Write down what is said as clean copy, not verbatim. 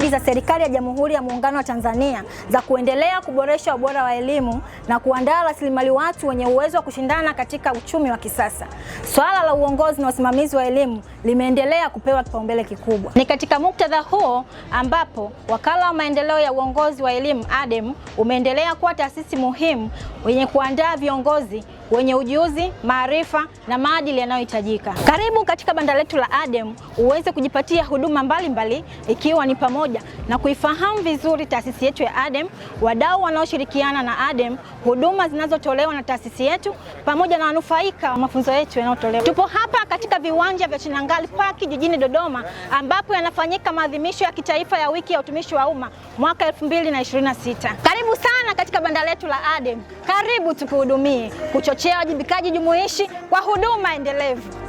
juhudi za serikali ya Jamhuri ya Muungano wa Tanzania za kuendelea kuboresha ubora wa elimu na kuandaa rasilimali watu wenye uwezo wa kushindana katika uchumi wa kisasa. Swala la uongozi na usimamizi wa elimu limeendelea kupewa kipaumbele kikubwa. Ni katika muktadha huo ambapo Wakala wa Maendeleo ya Uongozi wa Elimu ADEM umeendelea kuwa taasisi muhimu wenye kuandaa viongozi wenye ujuzi, maarifa na maadili yanayohitajika. Karibu katika banda letu la ADEM uweze kujipatia huduma mbalimbali ikiwa ni pamoja na kuifahamu vizuri taasisi yetu ya ADEM, wadau wanaoshirikiana na ADEM, huduma zinazotolewa na taasisi yetu pamoja na wanufaika wa mafunzo yetu yanayotolewa. Tupo hapa katika viwanja vya Chinangali Park jijini Dodoma ambapo yanafanyika maadhimisho ya kitaifa ya wiki ya utumishi wa umma mwaka 2026. Karibu sana katika banda letu la ADEM. Karibu tukuhudumie, kuchochea wajibikaji jumuishi kwa huduma endelevu.